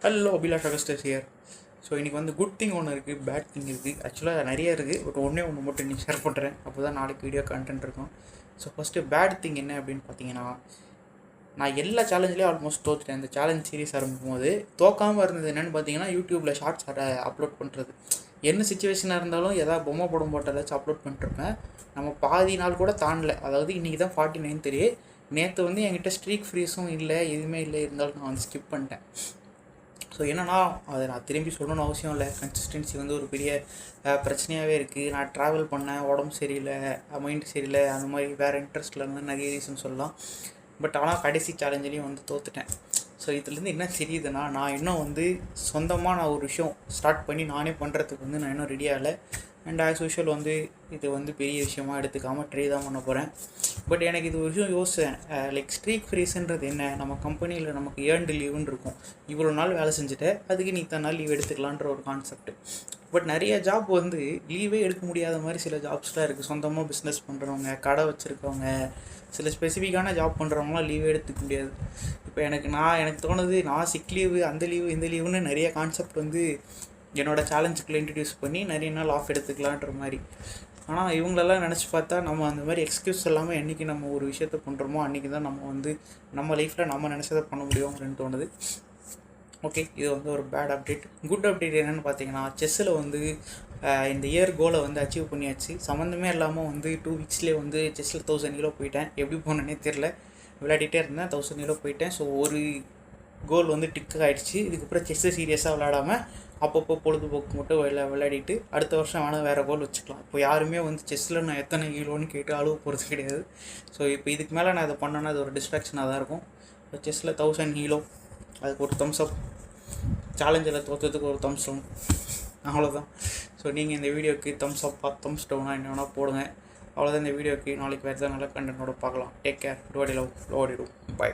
Hello Abhilash Augustus here. So இன்றைக்கி வந்து good thing ஒன்று இருக்குது, பேட் திங் இருக்குது. ஆக்சுவலாக நிறைய இருக்குது, பட் ஒன்றே ஒன்று மட்டும் இன்றைக்கி ஷேர் பண்ணுறேன். அப்போ தான் நாளைக்கு வீடியோ கண்டென்ட் இருக்கும். ஸோ ஃபஸ்ட்டு பேட் திங் என்ன அப்படின்னு பார்த்தீங்கன்னா, நான் எல்லா சேலஞ்சிலையும் ஆல்மோஸ்ட் தோற்றுட்டேன். இந்த சேலஞ்ச் சீரிஸ் ஆரம்பிக்கும் போது தோக்காமல் இருந்தது என்னென்னு பார்த்தீங்கன்னா, யூடியூப்பில் ஷார்ட்ஸ் அப்லோட் பண்ணுறது. என்ன சுச்சுவேஷனாக இருந்தாலும் எதாவது பொம்மை படம் போட்டு ஏதாச்சும் அப்லோட் பண்ணிட்டுருப்பேன். நம்ம பாதி நாள் கூட தாண்டலை. அதாவது இன்றைக்கி தான் 49 தெரியும். நேற்று வந்து என்கிட்ட ஸ்ட்ரீக் ஃப்ரீஸும் இல்லை, எதுவுமே இல்லை. இருந்தாலும் நான் வந்து ஸ்கிப் பண்ணிட்டேன். ஸோ என்னென்னா, அதை நான் திரும்பி சொல்லணும்னு அவசியம் இல்லை. கன்சிஸ்டன்சி வந்து ஒரு பெரிய பிரச்சனையாகவே இருக்குது. நான் ட்ராவல் பண்ணேன், உடம்பு சரியில்லை, மைண்டு சரியில்லை, அந்த மாதிரி வேறு இன்ட்ரெஸ்ட்டில் இருந்து நிறைய ரீசன் சொல்லலாம். பட் ஆனால் கடைசி சேலஞ்சிலையும் வந்து தோற்றுட்டேன். ஸோ இதுலேருந்து என்ன தெரியுதுன்னா, நான் இன்னும் வந்து சொந்தமாக நான் ஒரு விஷயம் ஸ்டார்ட் பண்ணி நானே பண்ணுறதுக்கு வந்து நான் இன்னும் ரெடி ஆகலை. அண்ட் ஆஸ் யூஷுவல் வந்து இது வந்து பெரிய விஷயமாக எடுத்துக்காமல் ட்ரை தான் பண்ண போகிறேன். பட் எனக்கு இது ஒரு விஷயம் யோசித்தேன். லைக் ஸ்ட்ரீக் ஃப்ரீஸ்ன்றது என்ன, நம்ம கம்பெனியில் நமக்கு ஏர்ன்டு லீவுன்னு இருக்கும். இவ்வளோ நாள் வேலை செஞ்சுட்டு அதுக்கு நீ இத்தனை நாள் லீவ் எடுத்துக்கலான்ற ஒரு கான்செப்ட். பட் நிறைய ஜாப் வந்து லீவே எடுக்க முடியாத மாதிரி சில ஜாப்ஸ்லாம் இருக்குது. சொந்தமாக பிஸ்னஸ் பண்ணுறவங்க, கடை வச்சுருக்கவங்க, சில ஸ்பெசிஃபிக்கான ஜாப் பண்ணுறவங்களாம் லீவே எடுத்துக்க முடியாது. இப்போ எனக்கு தோணுது, நான் சிக் லீவு, அந்த லீவு, இந்த லீவுன்னு நிறைய கான்செப்ட் வந்து என்னோடய சேலஞ்சுக்குள்ளே இன்ட்ரடியூஸ் பண்ணி நிறைய நாள் ஆஃப் எடுத்துக்கலான்ற மாதிரி. ஆனால் இவங்களெல்லாம் நினச்சி பார்த்தா, நம்ம அந்த மாதிரி எக்ஸ்கியூஸ் இல்லாமல் என்றைக்கு நம்ம ஒரு விஷயத்த பண்ணுறோமோ அன்றைக்கி தான் நம்ம வந்து நம்ம லைஃப்பில் நம்ம நினச்சதை பண்ண முடியும் அப்படின்னு தோணுது. ஓகே, இது வந்து ஒரு பேட் அப்டேட். குட் அப்டேட் என்னென்னு பார்த்தீங்கன்னா, செஸ்ஸில் வந்து இந்த இயர் கோலை வந்து அச்சீவ் பண்ணியாச்சு. சம்மந்தமே இல்லாமல் வந்து 2 வீக்ஸ்லேயே வந்து செஸ்ஸில் 1000 கிலோ போயிட்டேன். எப்படி போனேன்னே தெரில. விளையாடிட்டே இருந்தேன், 1000 கிலோ போயிட்டேன். ஸோ ஒரு கோல் வந்து டிக்கு ஆகிடுச்சு. இதுக்கப்புறம் செஸ்ஸை சீரியஸாக விளையாடாமல் அப்பப்போ பொழுதுபோக்கு மட்டும் விளையாடிட்டு அடுத்த வருஷம் வேணால் வேறு கோல் வச்சுக்கலாம். இப்போ யாருமே வந்து செஸ்ஸில் நான் எத்தனை கிலோன்னு கேட்டு அழுவ போகிறது கிடையாது. ஸோ இப்போ இதுக்கு மேலே நான் இதை பண்ணேன்னா அது ஒரு டிஸ்ட்ராக்ஷனாக தான் இருக்கும். இப்போ செஸ்ஸில் 1000 கிலோ, அதுக்கு ஒரு தம்ஸ் அப், சேலஞ்சில் தோற்றத்துக்கு ஒரு தம்ஸ் டவுன், அவ்வளோதான். ஸோ நீங்கள் இந்த வீடியோக்கு தம்ஸ் அப்பா தம்ஸ் டவுனாக என்ன வேணால் போடுங்க. அவ்வளோதான் இந்த வீடியோக்கு. நாளைக்கு வேறு தான் நல்ல கண்டென்ட்டோட பார்க்கலாம். டேக் கேர், டோடி லவ், டோடி டூ, பை.